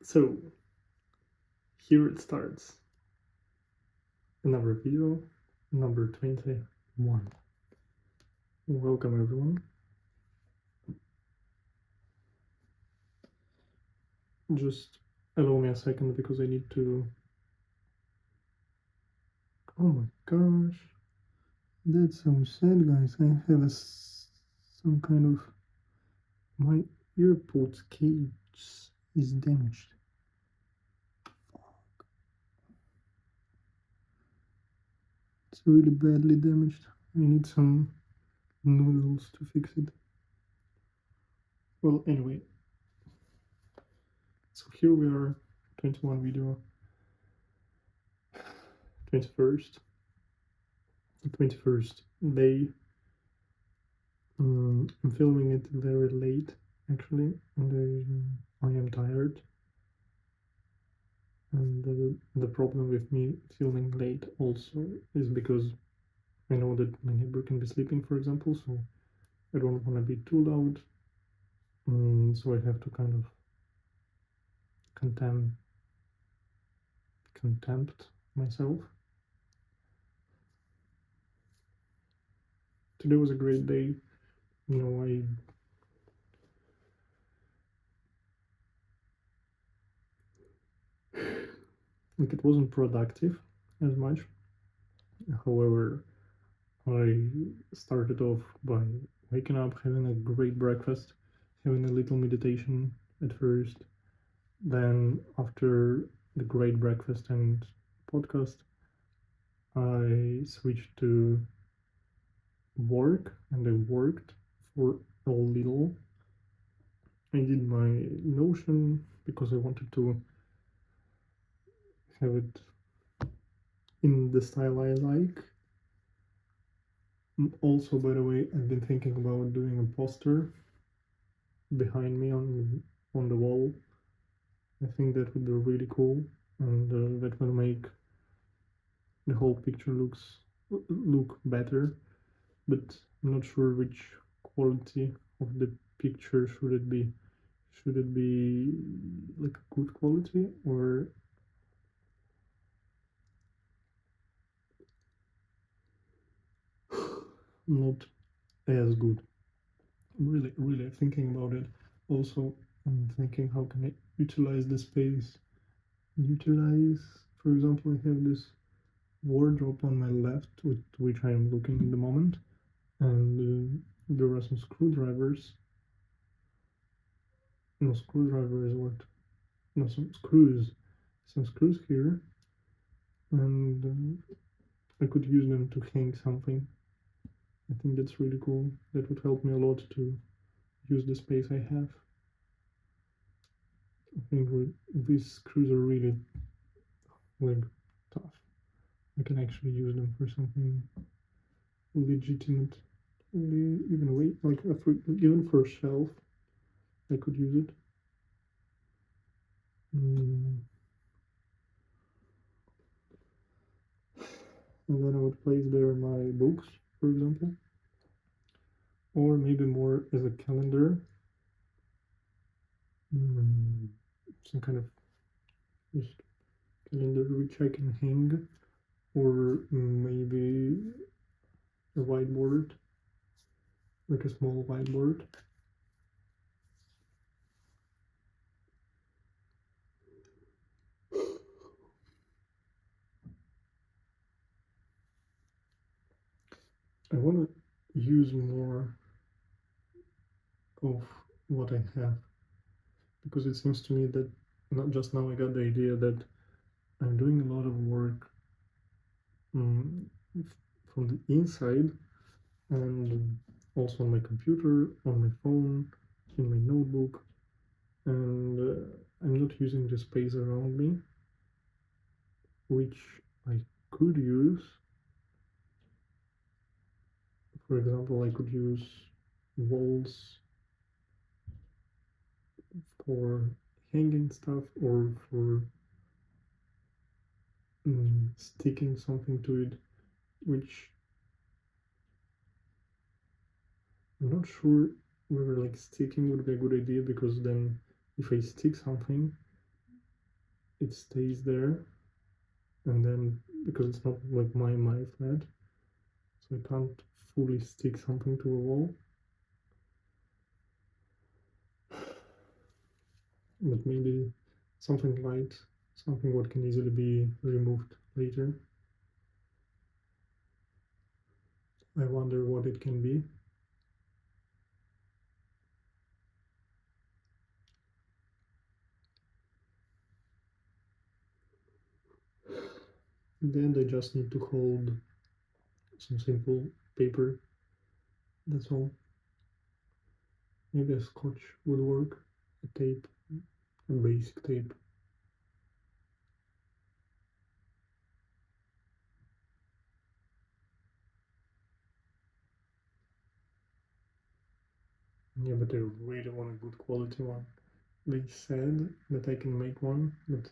So here it starts. Another video, number 21. Welcome everyone. Just allow me a second because I need to... Oh my gosh. That's so sad, guys. I have some kind of... My earpods case is damaged. Fuck. It's really badly damaged. I need some noodles to fix it. Well, anyway. So here we are, 21 video. 21st day. I'm filming it very late actually, and I am tired, and the problem with me filming late also is because I know that my neighbor can be sleeping, for example, so I don't want to be too loud, so I have to kind of contempt myself. Today was a great day. You know, like it wasn't productive as much. However, I started off by waking up, having a great breakfast, having a little meditation at first. Then after the great breakfast and podcast, I switched to work, and I worked for a little. I did my Notion because I wanted to have it in the style I like. Also, by the way, I've been thinking about doing a poster behind me on the wall. I think that would be really cool, and that will make the whole picture look better. But I'm not sure which quality of the picture should it be. Should it be like a good quality or not as good? I'm really thinking about it. Also, I'm thinking, how can I utilize the space? For example, I have this wardrobe on my left, with which I am looking in the moment, and there are some screwdrivers. No, screwdriver is what? No, some screws here, and I could use them to hang something. I think that's really cool. That would help me a lot to use the space I have. I think these screws are really like tough. I can actually use them for something legitimate. Even even for a shelf, I could use it. And then I would place there my books, for example, or maybe more as a calendar, some kind of just calendar which I can hang, or maybe a whiteboard, like a small whiteboard. I want to use more of what I have, because it seems to me that not just now I got the idea that I'm doing a lot of work from the inside, and also on my computer, on my phone, in my notebook, and I'm not using the space around me, which I could use. For example, I could use walls for hanging stuff, or for sticking something to it, which I'm not sure whether like sticking would be a good idea, because then if I stick something, it stays there, and then because it's not like my flat, so I can't fully stick something to a wall. But maybe something light, something what can easily be removed later. I wonder what it can be. In the end, I just need to hold some simple paper, that's all. Maybe a scotch would work, a tape, a basic tape. Yeah, but I really want a good quality one. They said that I can make one, but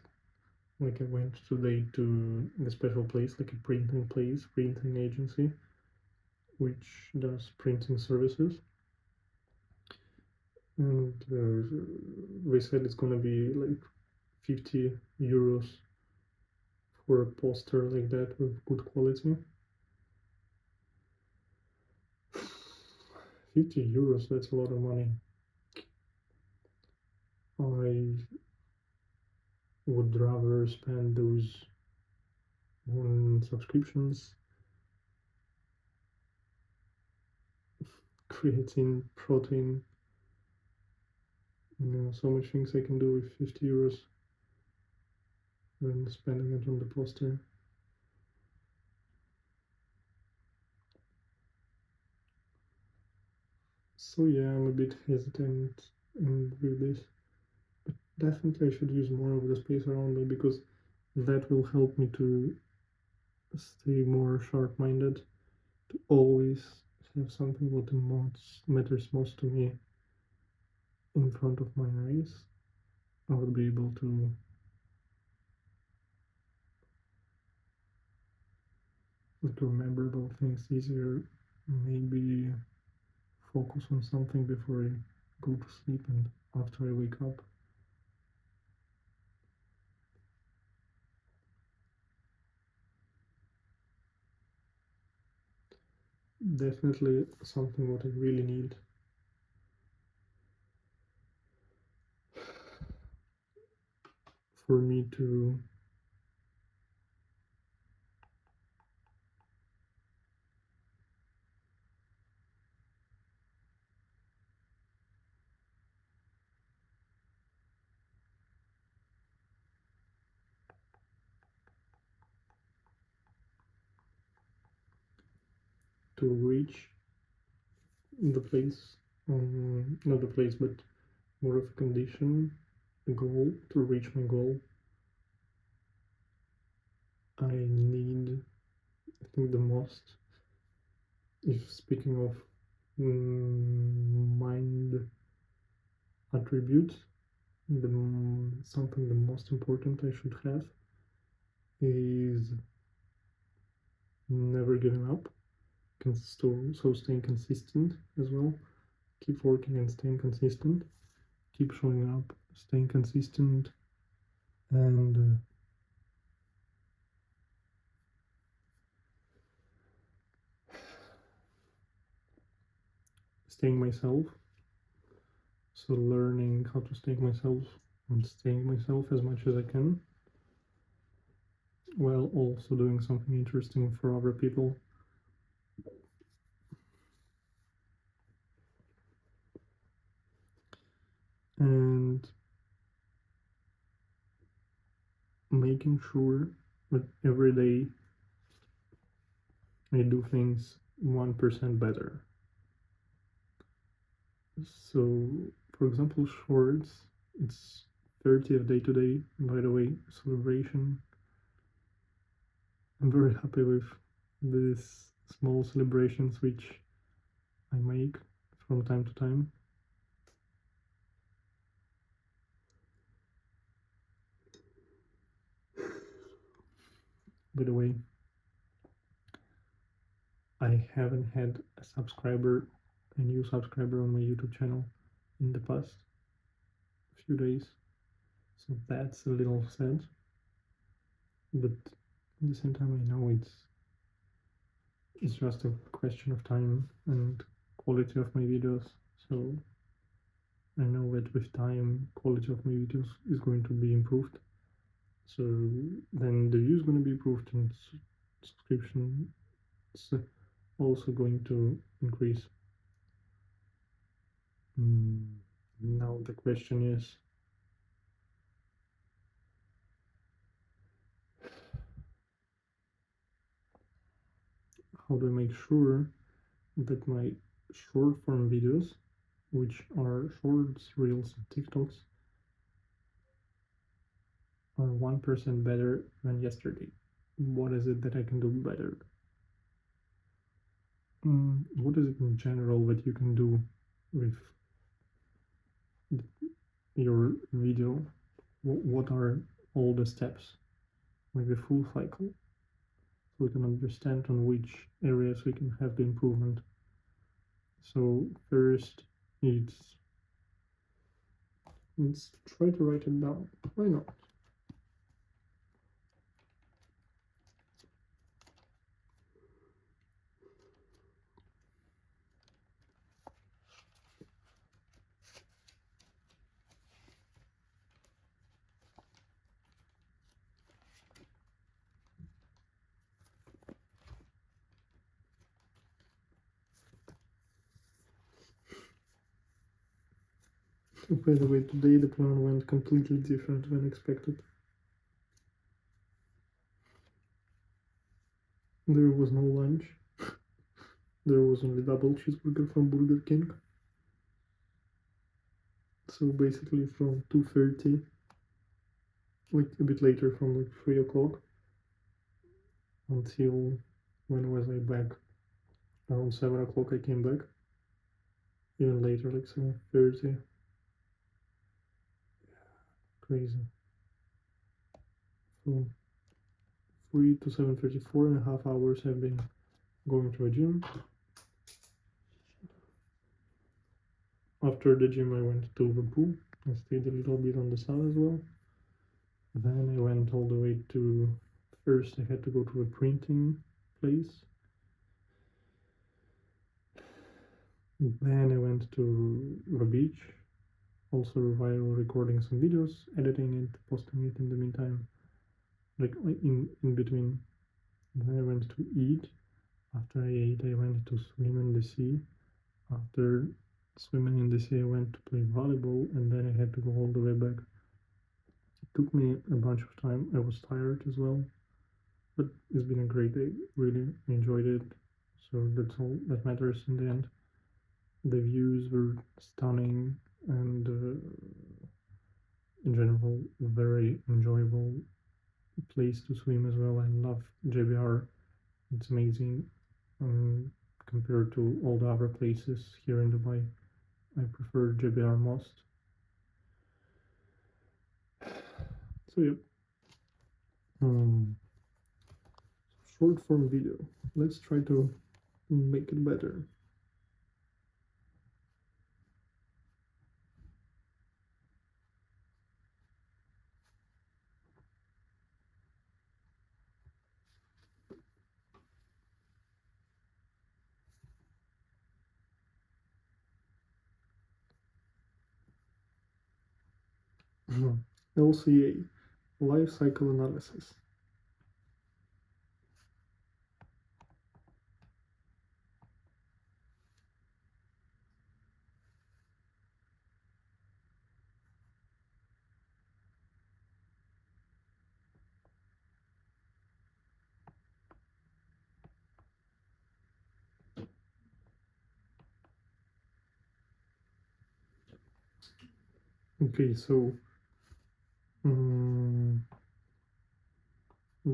like I went today to the special place, like a printing agency, which does printing services. And they said it's gonna be like 50 euros for a poster like that with good quality. 50 euros, that's a lot of money. I would rather spend those on subscriptions, creatine, protein, so much things I can do with 50 euros than spending it on the poster. So yeah, I'm a bit hesitant with this, but definitely I should use more of the space around me, because that will help me to stay more sharp-minded, to always have something what matters most to me in front of my eyes. I would be able to remember about things easier, maybe focus on something before I go to sleep and after I wake up. Definitely something what I really need. For me to reach the place, not the place, but more of a condition, a goal, to reach my goal. I need, I think the most, if speaking of mind attributes, something the most important I should have is never giving up, so staying consistent as well. Keep working and staying consistent, keep showing up, staying consistent, and staying myself. So learning how to stay myself and staying myself as much as I can, while also doing something interesting for other people. And making sure that every day I do things 1% better. So, for example, shorts, it's 30th day today, by the way, celebration. I'm very happy with these small celebrations which I make from time to time. By the way, I haven't had a new subscriber on my YouTube channel in the past few days, so that's a little sad. but at the same time I know it's just a question of time and quality of my videos. So I know that with time, quality of my videos is going to be improved. So then the views going to be improved and subscription is also going to increase. Now the question is, how do I make sure that my short form videos, which are shorts, reels, and TikToks, are 1% better than yesterday? What is it that I can do better? What is it in general that you can do with your video? What are all the steps, like the full cycle, so we can understand on which areas we can have the improvement? So first, let's try to write it down. Why not? By the way, today the plan went completely different than expected. There was no lunch. There was only double cheeseburger from Burger King. So basically from 2:30, like a bit later, from like 3 o'clock until, when was I back? Around 7 o'clock I came back. Even later, like 7:30. Crazy. From 3 to 7:30, 4.5 hours I've been going to a gym. After the gym I went to the pool. I stayed a little bit on the sun as well. Then I went all the way to, first I had to go to a printing place. Then I went to the beach, also while recording some videos, editing it, posting it in the meantime, like in between. Then I went to eat. After I ate, I went to swim in the sea. After swimming in the sea, I went to play volleyball, and then I had to go all the way back. It took me a bunch of time. I was tired as well, but it's been a great day. Really enjoyed it. So that's all that matters in the end. The views were stunning, and in general, very enjoyable place to swim as well. I love JBR. It's amazing. Compared to all the other places here in Dubai, I prefer JBR most. So yeah. Short form video. Let's try to make it better. LCA, life cycle analysis. Okay, so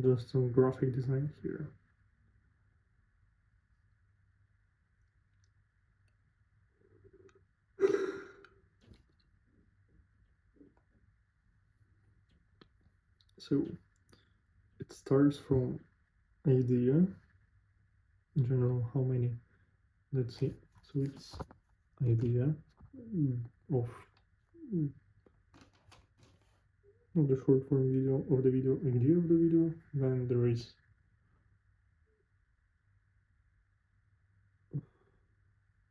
just some graphic design here. So it starts from idea. In general, how many? Let's see. So it's idea of the short form video of the video, idea of the video. Then there is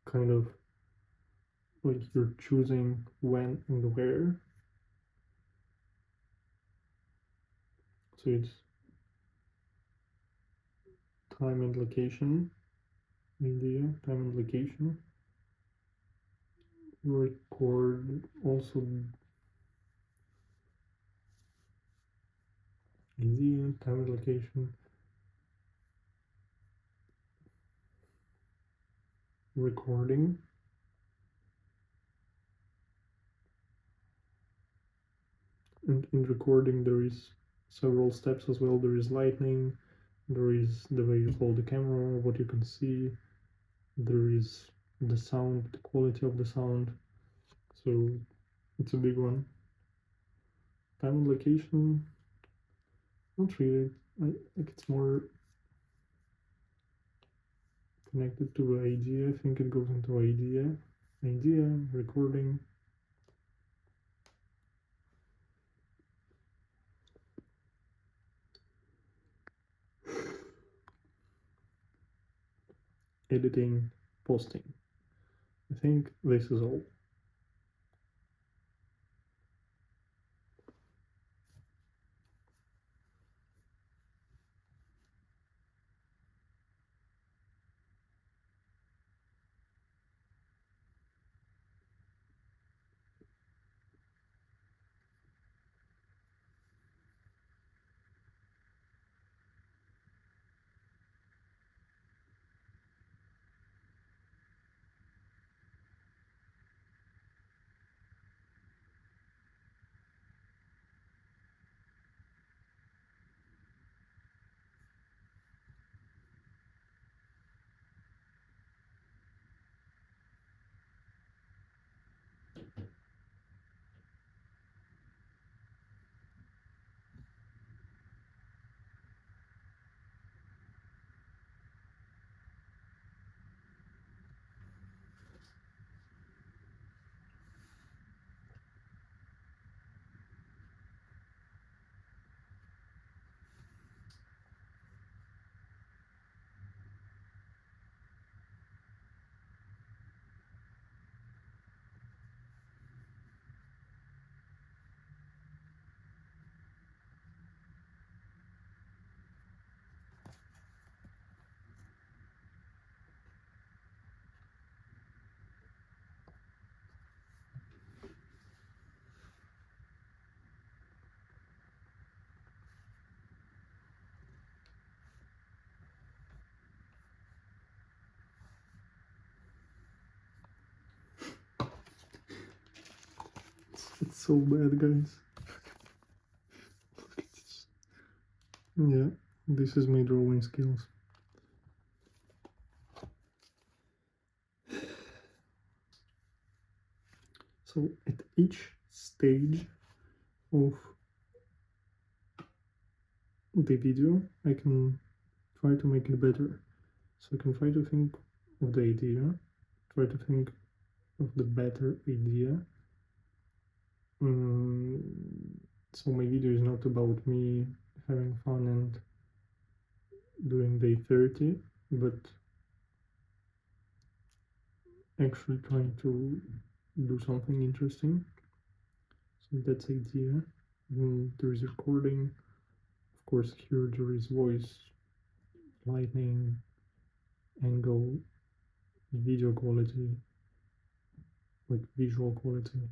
kind of like you're choosing when and where. So it's time and location, idea, time and location. Record also idea, time and location. Recording. And in recording there is several steps as well. There is lighting, there is the way you hold the camera, what you can see, there is the sound, the quality of the sound. So it's a big one. Time and location, not really. I think it's more connected to idea. I think it goes into idea, recording. Editing, posting. I think this is all. It's so bad, guys. Yeah, this is my drawing skills. So at each stage of the video, I can try to make it better. So I can try to think of the idea, try to think of the better idea. So my video is not about me having fun and doing day 30, but actually trying to do something interesting. So that's idea. There is recording. Of course, here there is voice, lighting, angle, video quality, like visual quality.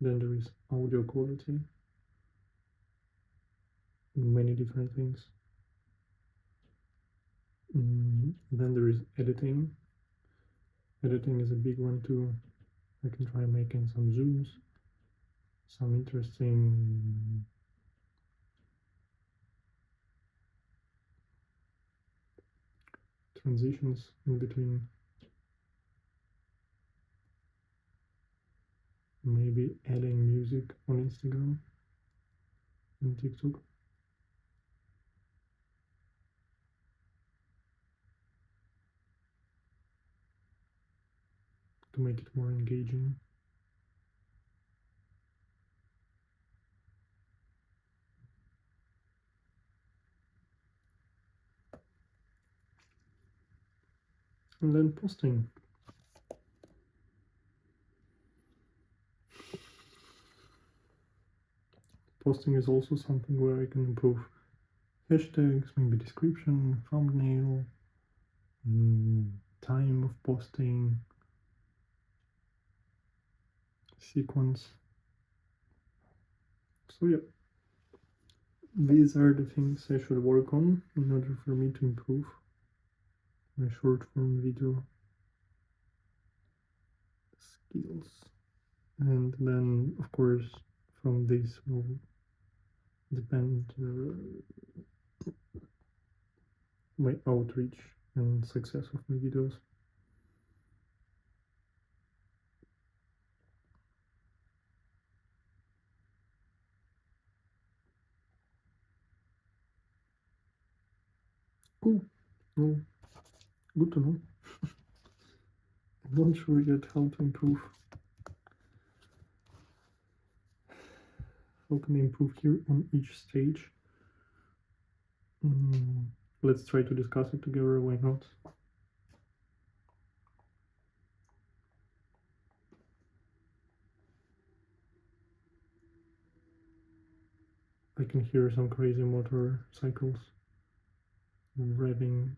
Then there is audio quality. Many different things. Then there is editing. Editing is a big one too. I can try making some zooms, some interesting transitions in between. Maybe adding music on Instagram and TikTok. To make it more engaging. And then posting. Posting is also something where I can improve hashtags, maybe description, thumbnail, time of posting, sequence. So yeah, these are the things I should work on in order for me to improve my short form video skills. And then of course from this will depend my outreach and success of my videos. Cool. Well, good to know. I'm not sure yet how to improve. How can I improve here on each stage? Let's try to discuss it together, why not? I can hear some crazy motorcycles revving.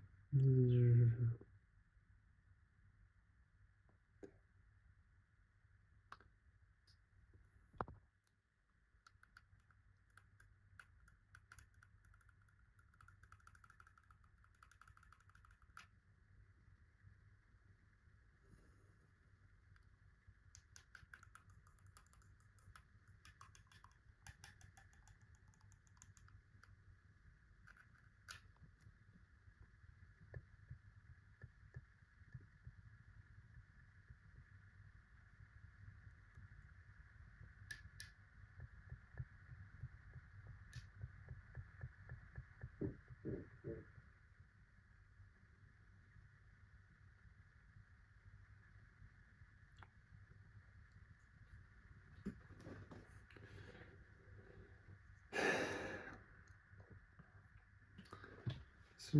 So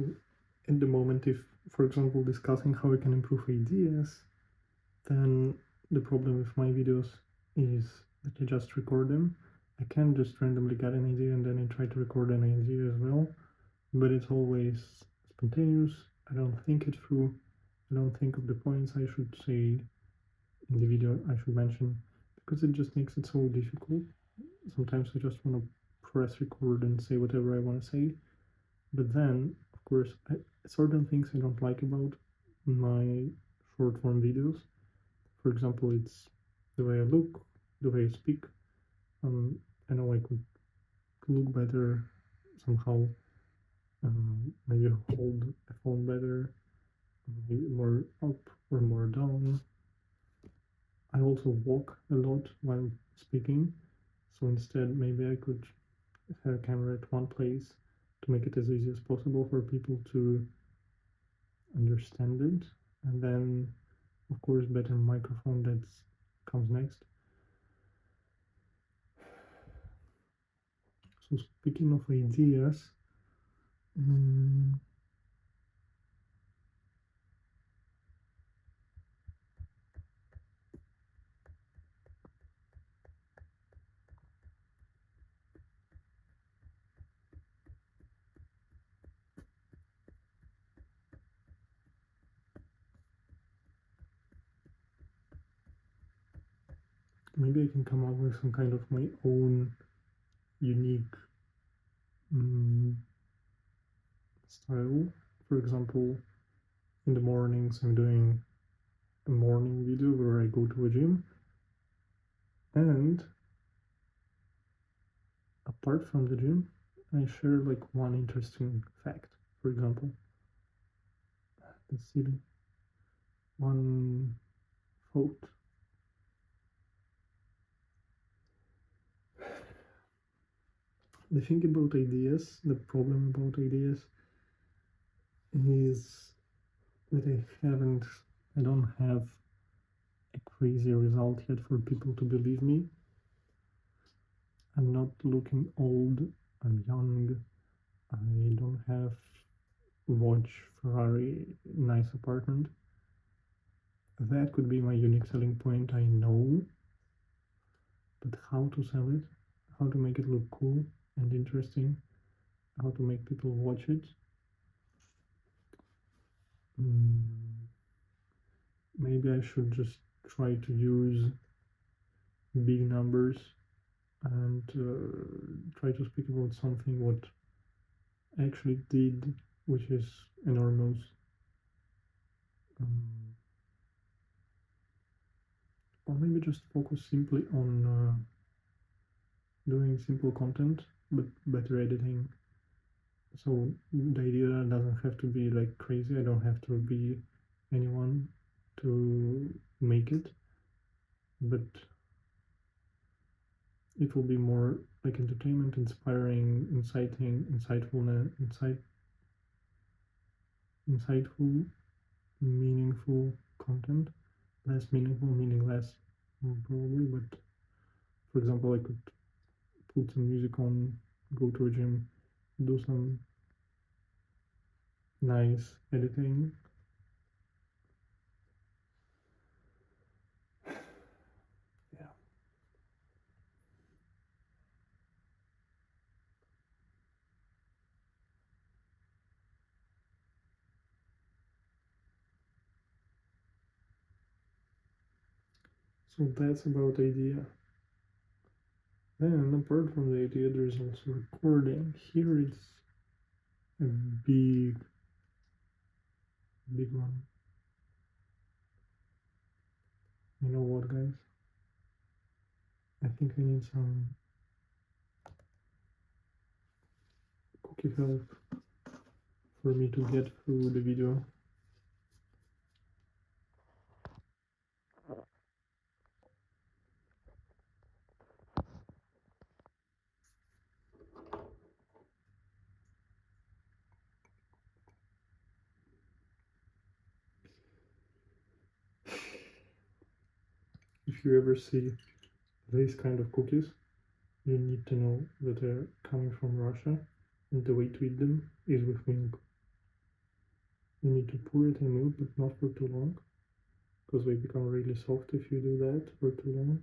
at the moment, if, for example, discussing how I can improve ideas, then the problem with my videos is that I just record them. I can't just randomly get an idea and then I try to record an idea as well, but it's always spontaneous. I don't think it through. I don't think of the points I should say in the video I should mention, because it just makes it so difficult. Sometimes I just want to press record and say whatever I want to say, but then of course certain things I don't like about my short form videos. For example, it's the way I look, the way I speak. I know I could look better somehow, maybe hold a phone better, maybe more up or more down. I also walk a lot while speaking, so instead maybe I could have a camera at one place to make it as easy as possible for people to understand it, and then of course better microphone that comes next. So speaking of ideas, maybe I can come up with some kind of my own unique style. For example, in the mornings I'm doing a morning video where I go to a gym, and apart from the gym I share like one interesting fact. For example, let's see, one quote. The thing about ideas, the problem about ideas is that I don't have a crazy result yet for people to believe me. I'm not looking old, I'm young, I don't have watch, Ferrari, nice apartment. that could be my unique selling point, I know, but how to sell it, how to make it look cool and interesting, how to make people watch it. Maybe I should just try to use big numbers and try to speak about something what actually did, which is enormous. Or maybe just focus simply on doing simple content but better editing. So the idea doesn't have to be like crazy. I don't have to be anyone to make it, but it will be more like entertainment, inspiring, inciting, insightful, meaningful content. Less meaningful, meaningless, probably. But for example, I could put some music on, go to a gym, do some nice editing. Yeah. So that's about the idea. Then apart from the idea, there's also recording. Here it's a big one. You know what, guys? I think I need some cookie help for me to get through the video. If you ever see these kind of cookies, you need to know that they're coming from Russia, and the way to eat them is with milk. You need to pour it in milk, but not for too long, because they become really soft if you do that for too long.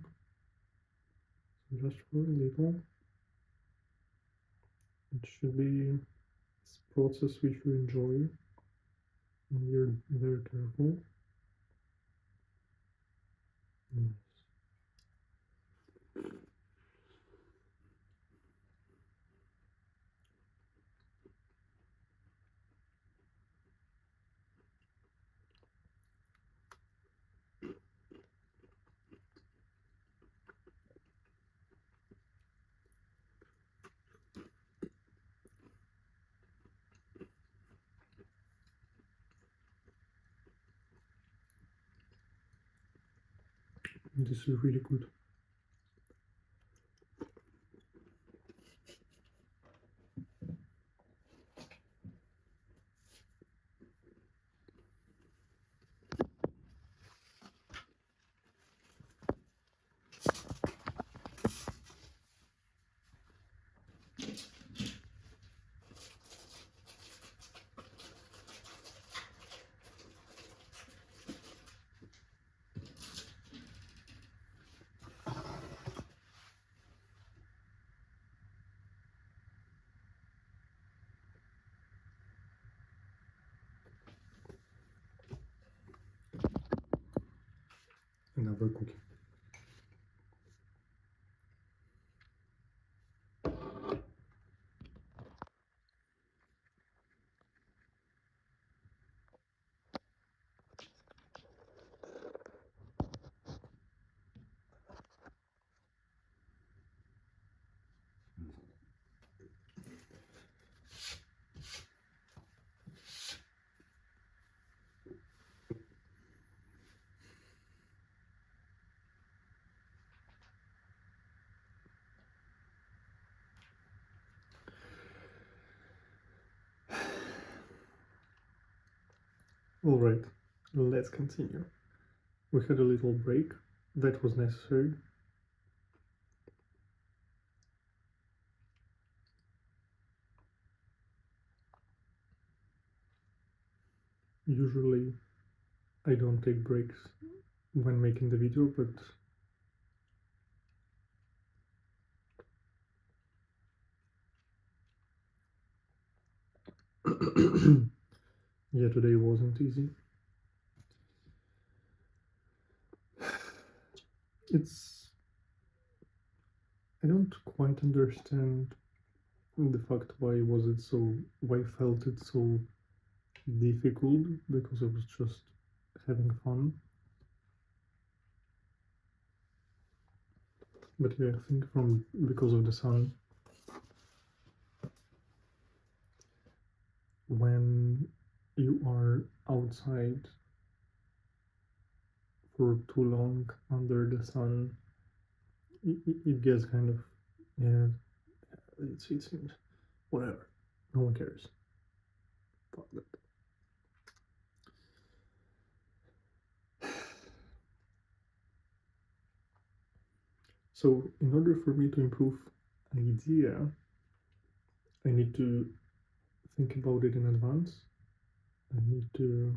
So just for a little. It should be a process which you enjoy, and you're very careful. Yes. This is really good. Another cookie. Alright, let's continue. We had a little break that was necessary. Usually I don't take breaks when making the video, but yeah, today wasn't easy. I don't quite understand the fact why felt it so difficult, because I was just having fun. But yeah, I think because of the sun, when you are outside for too long under the sun, it gets kind of, yeah, it's whatever. No one cares. Fuck that. So in order for me to improve idea, I need to think about it in advance. I need to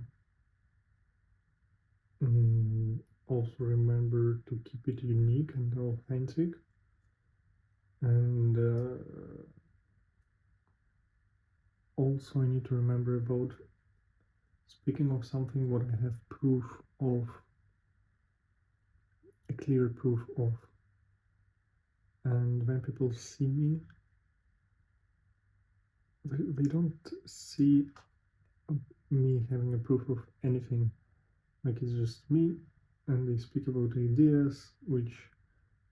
also remember to keep it unique and authentic. And also I need to remember about speaking of something what I have proof of, a clear proof of. And when people see me, they don't see me having a proof of anything. Like, it's just me, and they speak about ideas which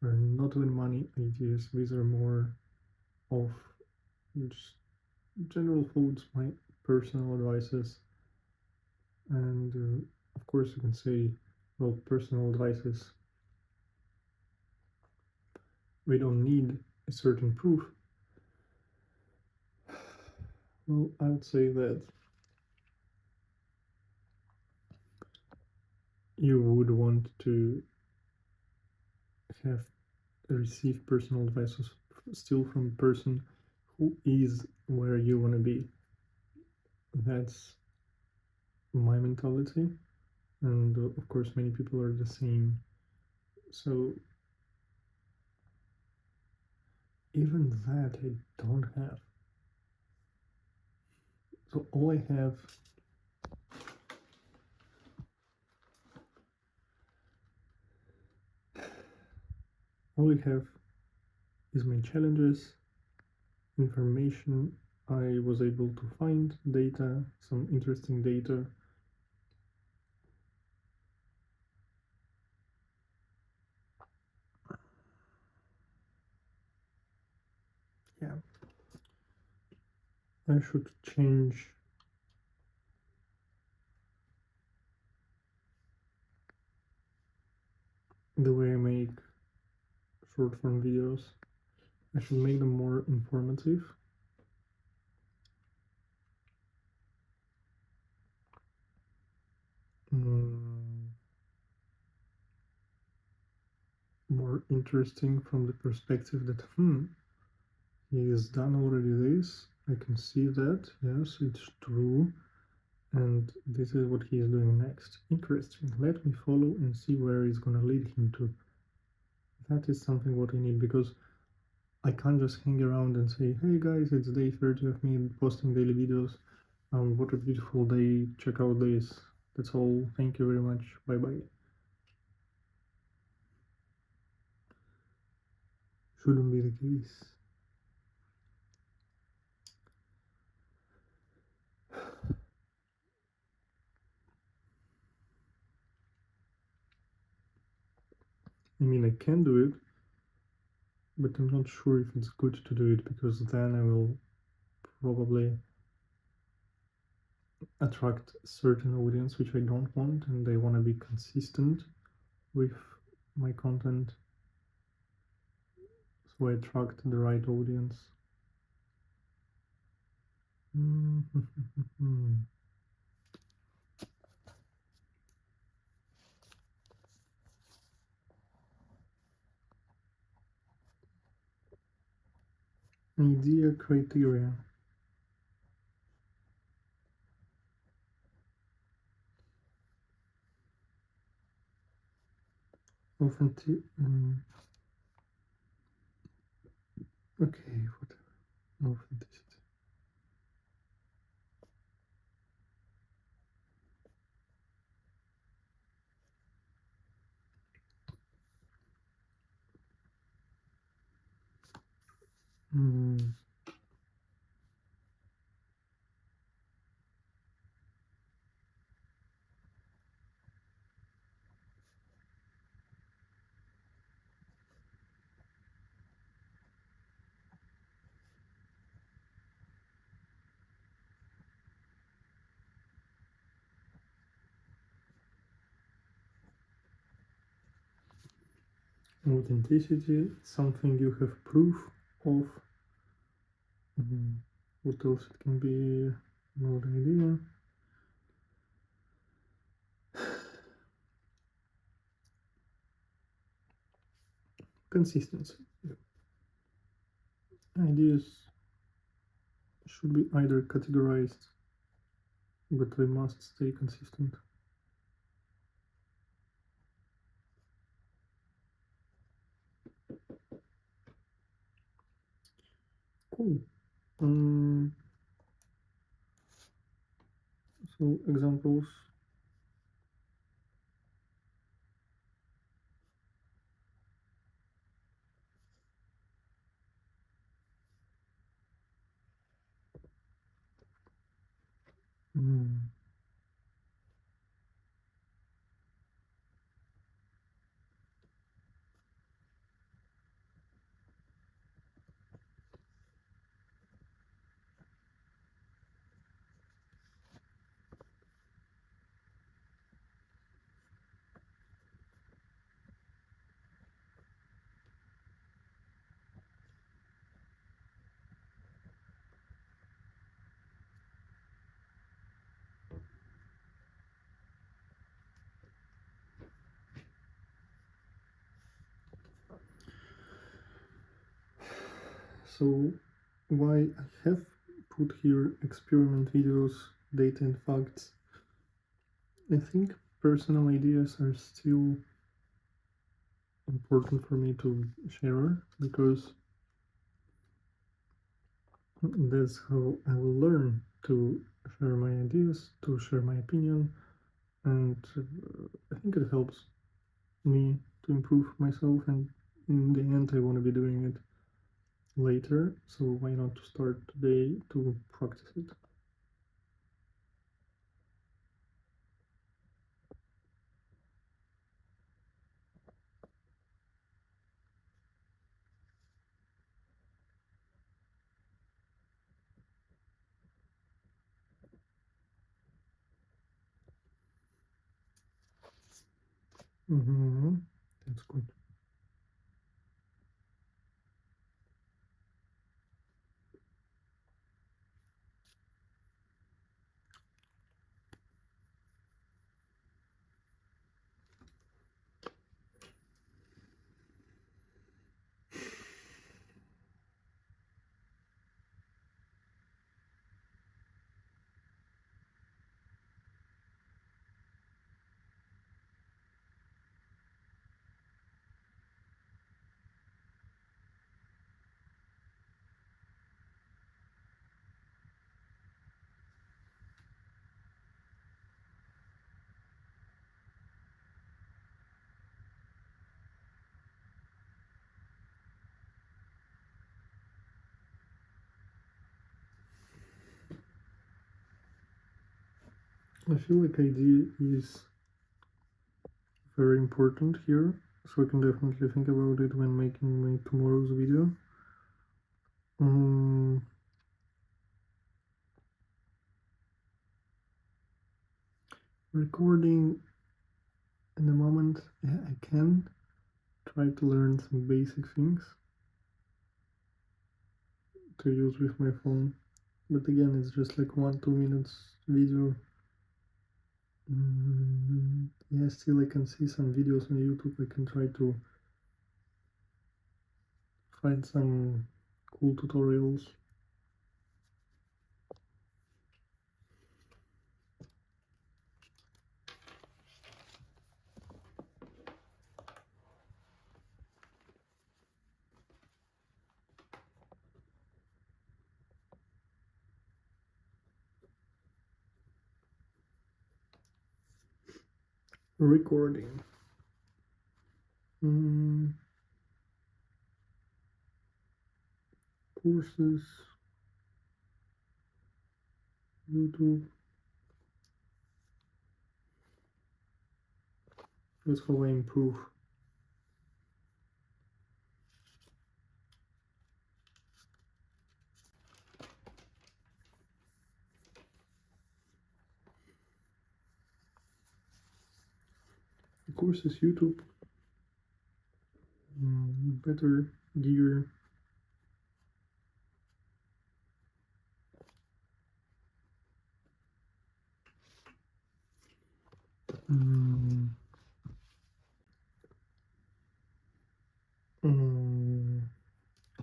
are not even money ideas. These are more of just general thoughts, my personal advices. And of course you can say, well, personal advices, we don't need a certain proof. Well, I would say that you would want to have receive personal advices still from a person who is where you want to be. That's my mentality, and of course many people are the same. So even that I don't have. So all I have is my challenges, information I was able to find, data, some interesting data. Yeah. I should change the way I make short form videos. I should make them more informative. More interesting from the perspective that, he has done already this. I can see that. Yes, it's true. And this is what he is doing next. Interesting. Let me follow and see where it's gonna lead him to. That is something what I need, because I can't just hang around and say, hey guys, it's day 30 of me posting daily videos. What a beautiful day. Check out this. That's all. Thank you very much. Bye bye. Shouldn't be the case. I mean, I can do it, but I'm not sure if it's good to do it, because then I will probably attract a certain audience which I don't want, and they want to be consistent with my content, so I attract the right audience. Idea criteria. authentic. Okay, whatever. Authenticity. Authenticity, something you have proof of. What else it can be? No idea. Consistency. Ideas should be either categorized, but they must stay consistent. Cool. So examples. So why I have put here experiment videos, data and facts. I think personal ideas are still important for me to share because that's how I will learn to share my ideas, to share my opinion, and I think it helps me to improve myself, and in the end I want to be doing it later, so why not to start today to practice it. That's good. I feel like idea is very important here, so I can definitely think about it when making my tomorrow's video. Recording in the moment, yeah, I can try to learn some basic things to use with my phone, but again, it's just like 1-2 minutes video. Yeah, still I can see some videos on YouTube. I can try to find some cool tutorials. recording. Courses, YouTube. That's how I improve. Courses, YouTube. Better gear.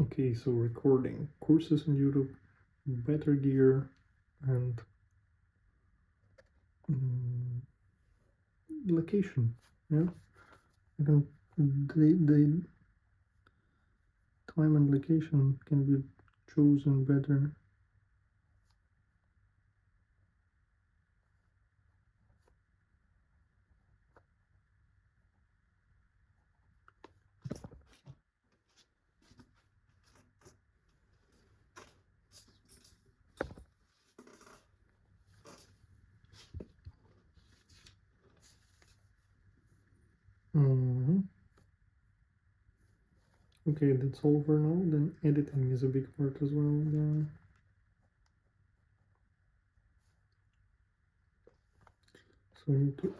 Okay, so recording, courses on YouTube, better gear, and location. Yeah, the time and location can be chosen better. Okay, that's all for now. Then editing is a big part as well. Then so I need to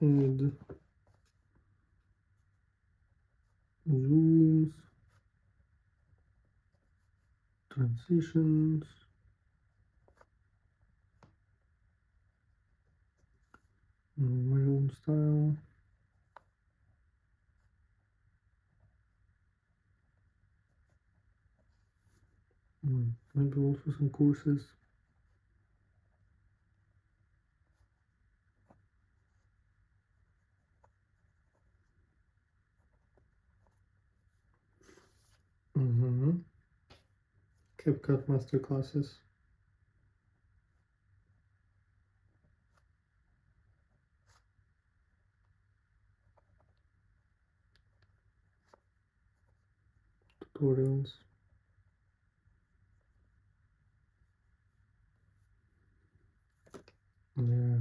add zooms, transitions, my own style. Maybe also some courses. CapCut masterclasses. Tutorials. Yeah.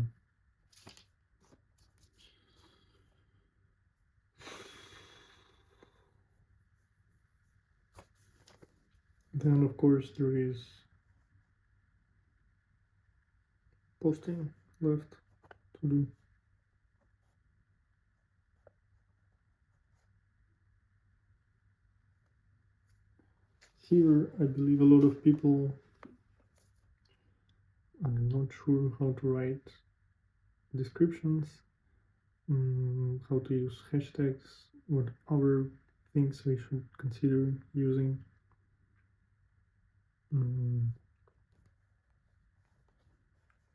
Then of course there is posting left to do. Here I believe a lot of people are not sure how to write descriptions, how to use hashtags, what other things we should consider using.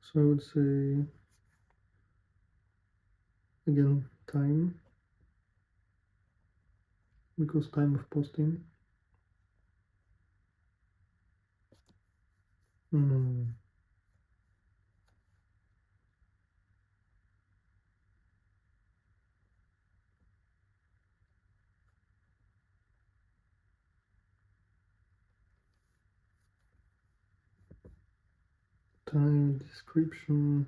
So I would say, again, time, because time of posting. Time, description,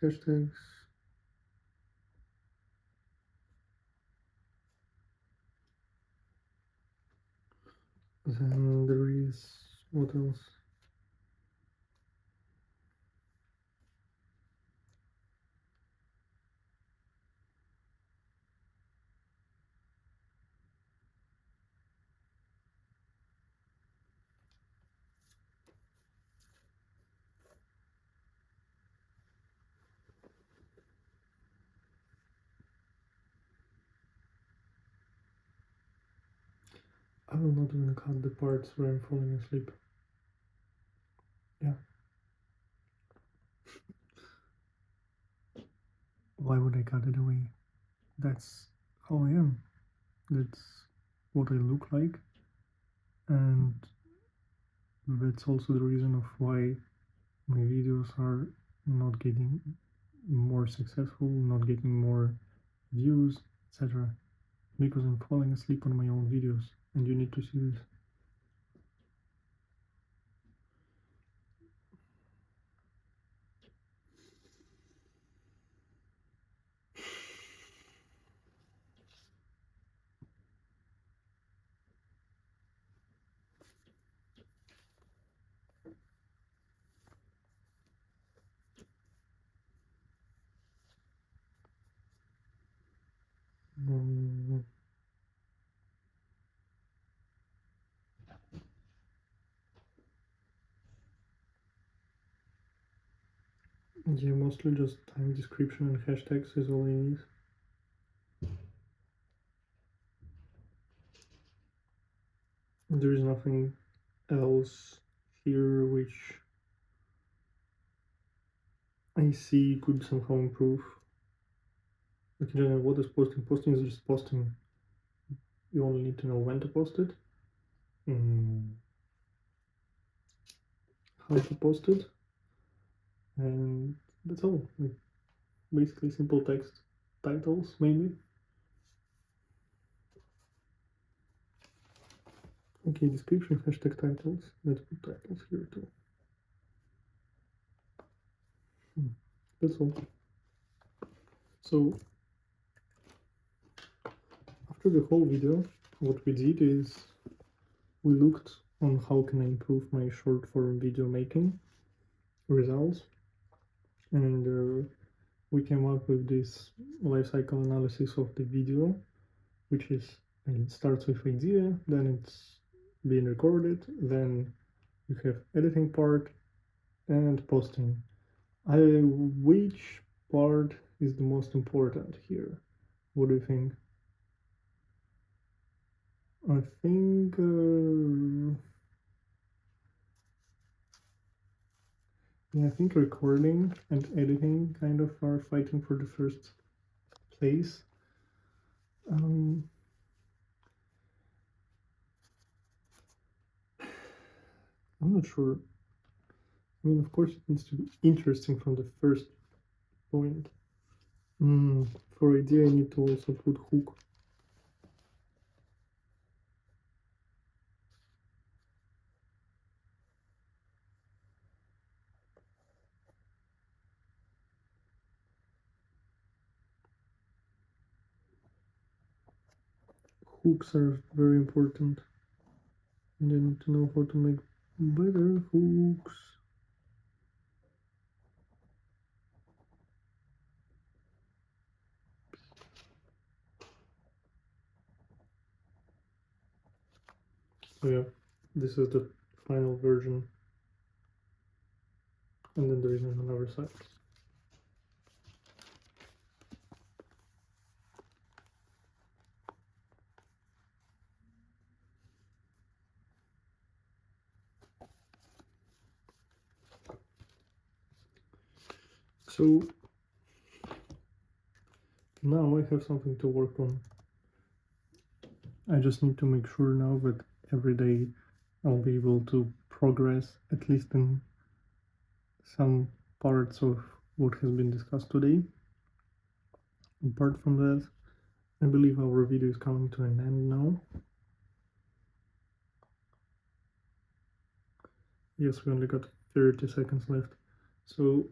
hashtags. Then there is, what else? I will not even cut the parts where I'm falling asleep. Yeah. Why would I cut it away? That's how I am. That's what I look like. And that's also the reason of why my videos are not getting more successful, not getting more views, etc. Because I'm falling asleep on my own videos, and you need to see this. Yeah, mostly just time description and hashtags is all I need. There is nothing else here which I see could somehow improve. Like in general, what is posting? Posting is just posting. You only need to know when to post it, how to post it, and that's all. Like basically simple text titles, maybe. Okay, description, hashtag titles. Let's put titles here too. That's all. So after the whole video, what we did is we looked on how can I improve my short form video making results, and we came up with this lifecycle analysis of the video, which is, it starts with idea, then it's being recorded, then you have editing part and posting. Which part is the most important here? What do you think? I think yeah, I think recording and editing kind of are fighting for the first place. I'm not sure. I mean, of course, it needs to be interesting from the first point. For idea, I need to also put hook. Hooks are very important, and I need to know how to make better hooks. So yeah, this is the final version, and then there is another side. So now I have something to work on. I just need to make sure now that every day I'll be able to progress at least in some parts of what has been discussed today. Apart from that, I believe our video is coming to an end now. Yes, we only got 30 seconds left. So,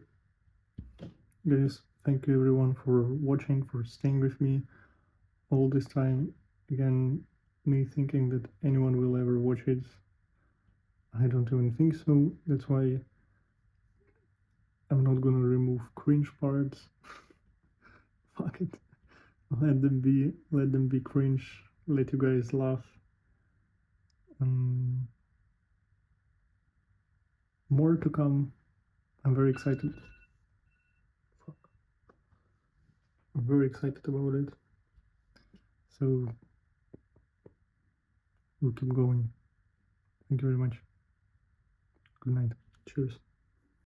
guys, thank you everyone for watching, for staying with me all this time. Again, me thinking that anyone will ever watch it, I don't even think so. That's why I'm not gonna remove cringe parts. Fuck it. Let them be cringe. Let you guys laugh. More to come. I'm very excited. Fuck. I'm very excited about it. So we'll keep going. Thank you very much. Good night. Cheers.